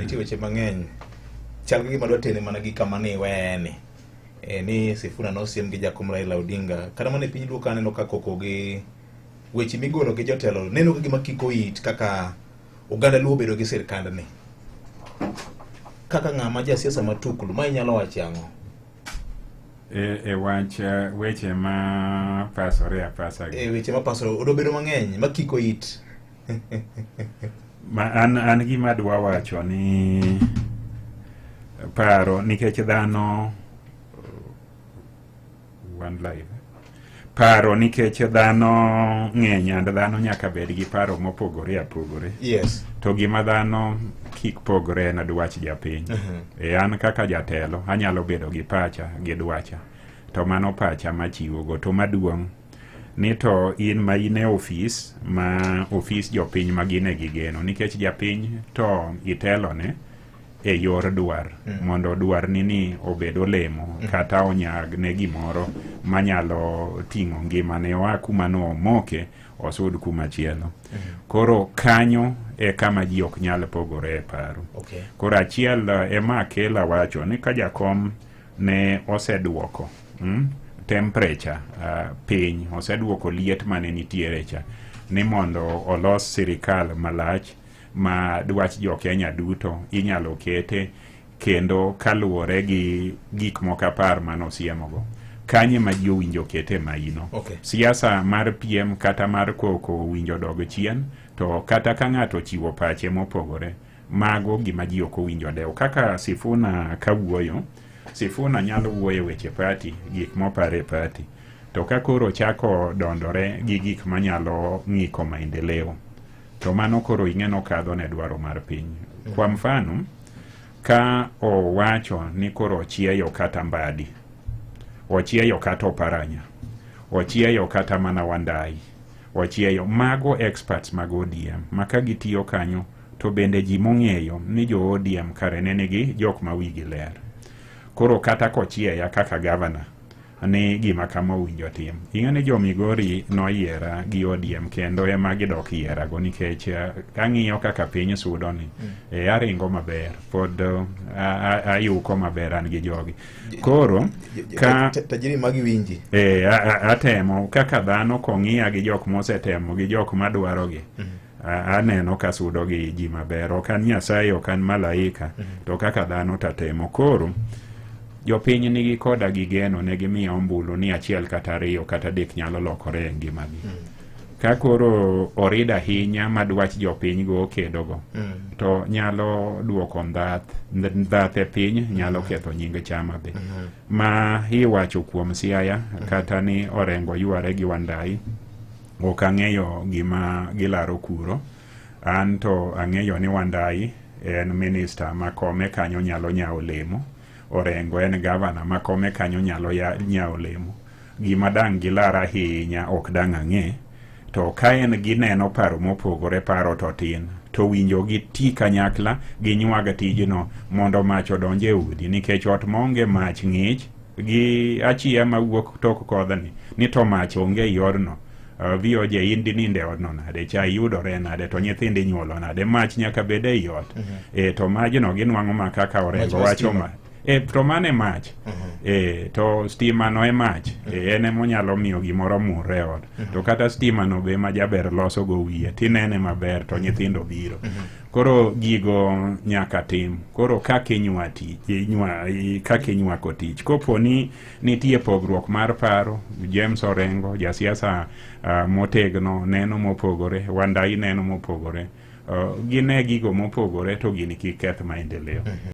nitie weche mang'eny chal gi madwa tene mana gi kama ni wene ni Sifuna nosiem gi jakom Raila Odinga kata mana piny duo kaneno ka koko gi weche migolo gi jotelo neno gima kiko it kaka oganda luo bedo gi sirkand ni kaka ng'ama jasiasa matuklu ma inyalo wacho ang'o wach weche ma pasore apasa weche ma pasore odo bedo mang'eny ma kiko it an gima dwa wacho ni paro nikech dhano paro nikech dhano ng'eny and dhano nyaka bed gi paro mopogore apogore. Yes. To gima dhano kik pogore na dwach japiny. An kaka jatelo anyalo bedo gi pacha gi dwacha. To mano pacha machiwo go to maduong' ni to in ma ine ofis ma ofis jopiny magine gigeno nikech japiny to itelo ne e yor dwar mondo dwar ni obed olemo kata onyag ne gimoro manyalo ting'o ngimane oa kuma no omoke osud kuma chielo. Koro kanyo e kama ji ok nyal pogore e paro. Koro achiel ema kela wacho ni ka jakom ne oseduoko temperature piny oseduoko liet mane nitiere cha ni mondo olos sirikal malach ma dwach jo Kenya duto inyalo kete kendo kaluwore gi gik moko apar manosiemogo kanye ma ji owinjo kete maino. Siasa mar piem kata mar koko winjo dog chien to kata ka ng'ato chiwo pache mopogore mago gima ji ok owinjo dewo kaka Sifuna kawuoyo Sifuna nyalo wuoyo weche pati gik mopare pati to ka koro chako dondore gi gik manyalo ng'iko maendeleo to mano koro ing'eno kadho ne dwaro mar piny. Kwa mfano ka owacho ni koro ochieyo kata Mbadi, ochieyo kata Oparanya, ochieyo kata mana Wandai, ochieyo mago experts mag ODM maka gitiyo kanyo to bende ji mong'eyo ni jo ODM kare nene gi jok ma wigi ler. Koro kata kochieya kaka governor ni gima kama winjo tim. Ing'ani jo Migori noyiera gi ODM kendo ema gidok yiera go nikech ang'iyo kaka piny sudo ni aringo maber pod ayuko maber an gi jogi. Koro ka tajiri magi winji atemo kaka dhano kong'iya gi jok mosetemo gi jok madwaro gi aneno ka sudo gi ji maber ok an nyasaye ok an malaika to kaka dhano tatemo. Koro jopiny nigi koda gigeno ne gimiyo ombulu ni achiel kata ariyo kata adek nyalo lokore e ngimagi. Ka koro orid ahinya madwach jopiny go kedo go to nyalo duoko ndhath e piny nyalo ketho nying chama be. Ma iwacho kuom Siaya kata ni orengo yware gi Wandai ok ang'eyo gima gilaro kuro. An to ang'eyo ni Wandai en minister makome kanyo nyalo nyawo lemo. Orengo en gavana makome kanyo nyalo nyawo lemo. Gima dang' gilara ahinya ok dang' ang'e to ka en gineno paro mopogore paro to tin to winjo gi ti kanyakla gi nywaga tijno mondo mach odonje e udi nikech ot monge mach ng'ich gi achia mawuok tok kodhni ni to mach onge i odno. Vioje indi ninde odno nade cha yudore nade to nyithindi nyuolo nade mach nyaka bede i ot. To majno ginwang'o ma kaka Orengo wacho ma to mane mach to stima no e mach ene monyalo miyo gimoro murre ot to kata stima no be ma jaber loso go wiye tinene maber to nyithindo biro. Koro gigo nyaka tim. Koro kaka inywako tich kopo ni nitie pogruok mar paro James Orengo jasiasa motegno neno mopogore Wandai neno mopogore gine gigo mopogore to gini kik keth maendeleo.